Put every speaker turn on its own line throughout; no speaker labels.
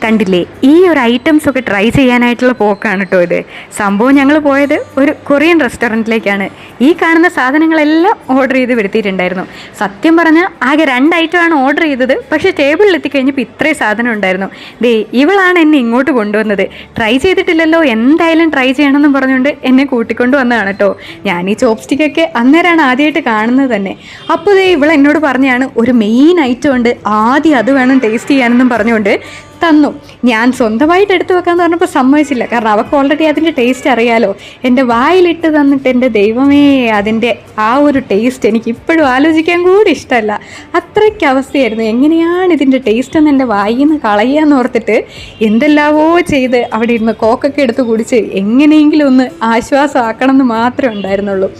കണ്ടില്ലേ, ഈ ഒരു ഐറ്റംസ് ഒക്കെ ട്രൈ ചെയ്യാനായിട്ടുള്ള പോക്കാണ് കേട്ടോ ഇത്. സംഭവം ഞങ്ങൾ പോയത് ഒരു കൊറിയൻ റെസ്റ്റോറൻറ്റിലേക്കാണ്. ഈ കാണുന്ന സാധനങ്ങളെല്ലാം ഓർഡർ ചെയ്ത് വരുത്തിയിട്ടുണ്ടായിരുന്നു. സത്യം പറഞ്ഞാൽ ആകെ 2 ഐറ്റമാണ് ഓർഡർ ചെയ്തത്. പക്ഷേ ടേബിളിൽ എത്തിക്കഴിഞ്ഞപ്പോൾ ഇത്രയും സാധനം ഉണ്ടായിരുന്നു. ഇവളാണ് എന്നെ ഇങ്ങോട്ട് കൊണ്ടുവന്നത്. ട്രൈ ചെയ്തിട്ടില്ലല്ലോ, എന്തായാലും ട്രൈ ചെയ്യണമെന്ന് പറഞ്ഞുകൊണ്ട് എന്നെ കൂട്ടിക്കൊണ്ട് വന്നതാണ് കേട്ടോ. ഞാൻ ഈ ചോപ്സ്റ്റിക്കൊക്കെ അന്നേരമാണ് ആദ്യമായിട്ട് കാണുന്നത് തന്നെ. അപ്പോൾ ഇവൾ എന്നോട് പറഞ്ഞാണ് ഒരു മെയിൻ ഐറ്റം ഉണ്ട്, ആദ്യം അത് വേണം ടേസ്റ്റ് ചെയ്യാനെന്നും പറഞ്ഞുകൊണ്ട് തന്നു. ഞാൻ സ്വന്തമായിട്ട് എടുത്തു വെക്കാമെന്ന് പറഞ്ഞപ്പോൾ സമ്മതിച്ചില്ല. കാരണം അവൾക്ക് ഓൾറെഡി അതിൻ്റെ ടേസ്റ്റ് അറിയാലോ. എൻ്റെ വായിലിട്ട് തന്നിട്ട് എൻ്റെ ദൈവമേ, അതിൻ്റെ ആ ഒരു ടേസ്റ്റ് എനിക്ക് ഇപ്പോഴും ആലോചിക്കാൻ കൂടി ഇഷ്ടമല്ല. അത്രയ്ക്ക് അവസ്ഥയായിരുന്നു. എങ്ങനെയാണ് ഇതിൻ്റെ ടേസ്റ്റ് എന്ന് എൻ്റെ വായിൽ നിന്ന് കളയാന്ന് ഓർത്തിട്ട് എന്തെല്ലാവോ ചെയ്ത് അവിടെ ഇരുന്ന് കോക്കൊക്കെ എടുത്ത് കുടിച്ച് എങ്ങനെയെങ്കിലും ഒന്ന് ആശ്വാസമാക്കണം എന്ന് മാത്രമേ ഉണ്ടായിരുന്നുള്ളൂ.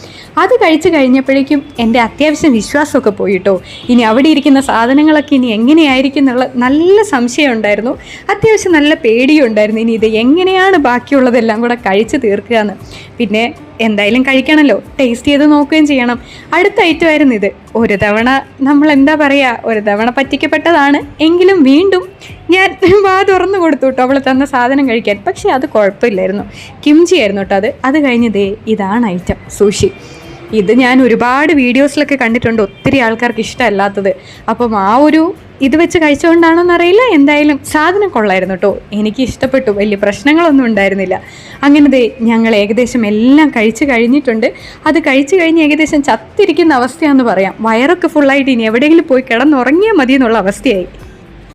അത് കഴിച്ച് കഴിഞ്ഞപ്പോഴേക്കും എൻ്റെ അത്യാവശ്യം വിശ്വാസമൊക്കെ പോയിട്ടോ. ഇനി അവിടെ ഇരിക്കുന്ന സാധനങ്ങളൊക്കെ ഇനി എങ്ങനെയായിരിക്കും എന്നുള്ള നല്ല സംശയം ഉണ്ടായിരുന്നു. അത്യാവശ്യം നല്ല പേടിയും ഉണ്ടായിരുന്നു. ഇനി ഇത് എങ്ങനെയാണ് ബാക്കിയുള്ളതെല്ലാം കൂടെ കഴിച്ച് തീർക്കുക എന്ന്. പിന്നെ എന്തായാലും കഴിക്കണമല്ലോ, ടേസ്റ്റ് ചെയ്ത് നോക്കുകയും ചെയ്യണം. അടുത്ത ഐറ്റമായിരുന്നു ഇത്. ഒരു തവണ നമ്മൾ എന്താ പറയുക, ഒരു തവണ പറ്റിക്കപ്പെട്ടതാണ്. എങ്കിലും വീണ്ടും ഞാൻ വാ തുറന്നു കൊടുത്തു കേട്ടോ അവൾ തന്ന സാധനം കഴിക്കാൻ. പക്ഷേ അത് കുഴപ്പമില്ലായിരുന്നു, കിംചി ആയിരുന്നു കേട്ടോ അത് കഴിഞ്ഞതേ ഇതാണ് ഐറ്റം, സൂഷി. ഇത് ഞാൻ ഒരുപാട് വീഡിയോസിലൊക്കെ കണ്ടിട്ടുണ്ട്, ഒത്തിരി ആൾക്കാർക്ക് ഇഷ്ടമല്ലാത്തത്. അപ്പം ആ ഒരു ഇത് വെച്ച് കഴിച്ചുകൊണ്ടാണോ എന്നറിയില്ല, എന്തായാലും സാധനം കൊള്ളായിരുന്നു കേട്ടോ. എനിക്ക് ഇഷ്ടപ്പെട്ടു, വലിയ പ്രശ്നങ്ങളൊന്നും ഉണ്ടായിരുന്നില്ല. അങ്ങനെ ഞങ്ങൾ ഏകദേശം എല്ലാം കഴിച്ച് കഴിഞ്ഞിട്ടുണ്ട്. അത് കഴിച്ച് കഴിഞ്ഞ് ഏകദേശം ചത്തിരിക്കുന്ന അവസ്ഥയാണെന്ന് പറയാം. വയറൊക്കെ ഫുള്ളായിട്ട് ഇനി എവിടെയെങ്കിലും പോയി കിടന്നുറങ്ങിയാൽ മതി എന്നുള്ള അവസ്ഥയായി.